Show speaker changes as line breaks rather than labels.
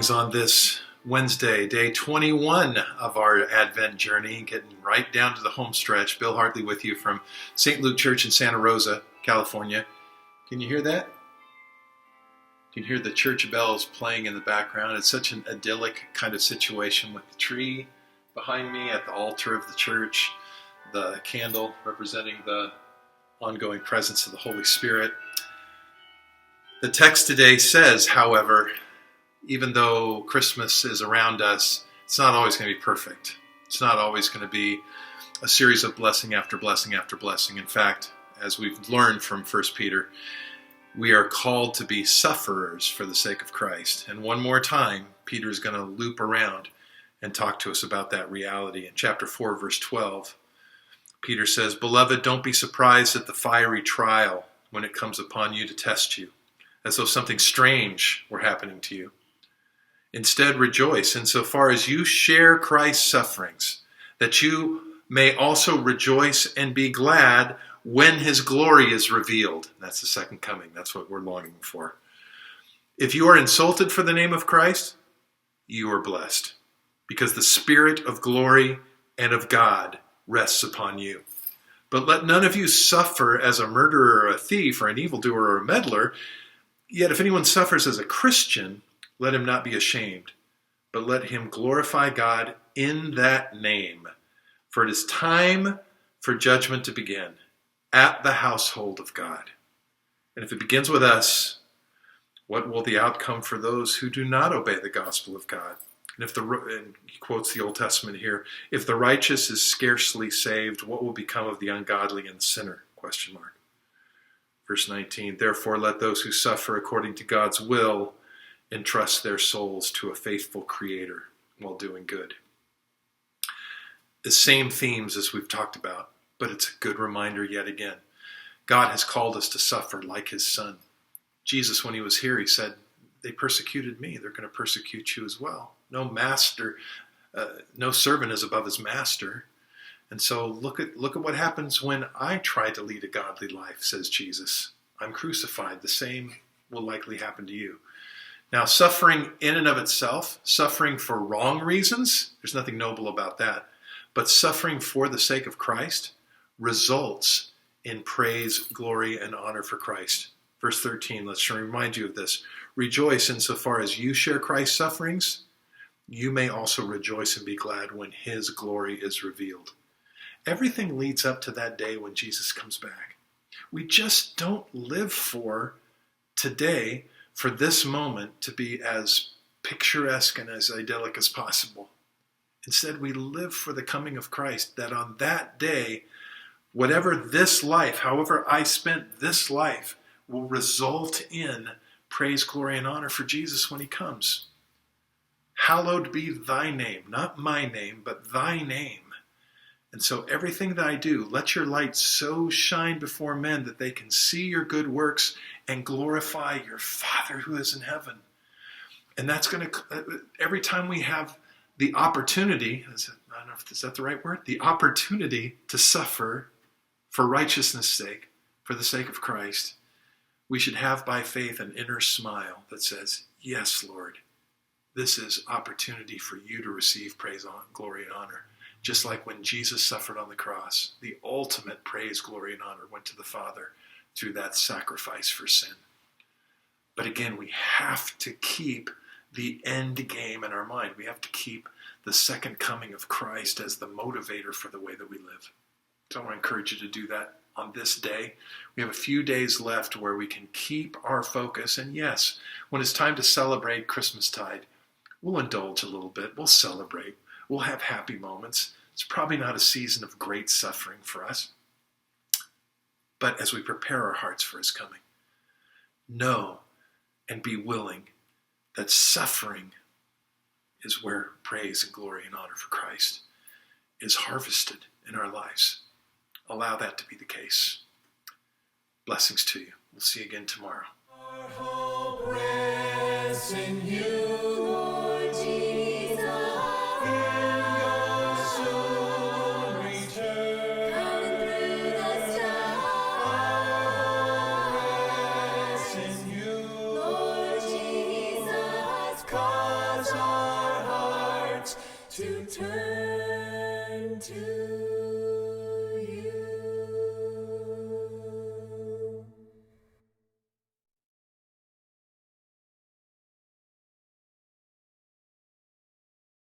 Greetings on this Wednesday, day 21 of our Advent journey, getting right down to the home stretch. Bill Hartley with you from St. Luke Church in Santa Rosa, California. Can you hear that? You can hear the church bells playing in the background. It's such an idyllic kind of situation with the tree behind me at the altar of the church, the candle representing the ongoing presence of the Holy Spirit. The text today says, however, even though Christmas is around us, it's not always going to be perfect. It's not always going to be a series of blessing after blessing after blessing. In fact, as we've learned from 1 Peter, we are called to be sufferers for the sake of Christ. And one more time, Peter is going to loop around and talk to us about that reality. In chapter 4, verse 12, Peter says, "Beloved, don't be surprised at the fiery trial when it comes upon you to test you, as though something strange were happening to you. Instead, rejoice insofar as you share Christ's sufferings, that you may also rejoice and be glad when his glory is revealed." That's the second coming. That's what we're longing for. "If you are insulted for the name of Christ, you are blessed, because the Spirit of glory and of God rests upon you. But let none of you suffer as a murderer or a thief or an evildoer or a meddler. Yet if anyone suffers as a Christian, let him not be ashamed, but let him glorify God in that name. For it is time for judgment to begin at the household of God. And if it begins with us, what will the outcome for those who do not obey the gospel of God?" And he quotes the Old Testament here, "If the righteous is scarcely saved, what will become of the ungodly and sinner?" ? Verse 19, "Therefore let those who suffer according to God's will entrust their souls to a faithful Creator while doing good." The same themes as we've talked about, but it's a good reminder yet again. God has called us to suffer like his Son. Jesus, when he was here, he said, "They persecuted me. They're going to persecute you as well." No servant is above his master. And so look at what happens when I try to lead a godly life, says Jesus. I'm crucified. The same will likely happen to you. Now, suffering in and of itself, suffering for wrong reasons, there's nothing noble about that. But suffering for the sake of Christ results in praise, glory, and honor for Christ. Verse 13, let's remind you of this. "Rejoice insofar as you share Christ's sufferings. You may also rejoice and be glad when his glory is revealed." Everything leads up to that day when Jesus comes back. We just don't live for today, for this moment to be as picturesque and as idyllic as possible. Instead, we live for the coming of Christ, that on that day, whatever this life, however I spent this life, will result in praise, glory, and honor for Jesus when he comes. "Hallowed be thy name," not my name, but thy name. And so everything that I do, let your light so shine before men that they can see your good works and glorify your Father who is in heaven. And that's going to, every time we have the opportunity, I don't know if is that the right word? The opportunity to suffer for righteousness' sake, for the sake of Christ, we should have by faith an inner smile that says, "Yes, Lord, this is opportunity for you to receive praise, glory, and honor." Just like when Jesus suffered on the cross, the ultimate praise, glory, and honor went to the Father through that sacrifice for sin. But again, we have to keep the end game in our mind. We have to keep the second coming of Christ as the motivator for the way that we live. So I want to encourage you to do that on this day. We have a few days left where we can keep our focus. And yes, when it's time to celebrate Christmastide, we'll indulge a little bit. We'll celebrate. We'll have happy moments. It's probably not a season of great suffering for us. But as we prepare our hearts for his coming, know and be willing that suffering is where praise and glory and honor for Christ is harvested in our lives. Allow that to be the case. Blessings to you. We'll see you again tomorrow.
Our hope rests in you, Lord Jesus. In your soon return. Coming through the storm. Our hope rests in you, Lord Jesus. 'Cause to turn to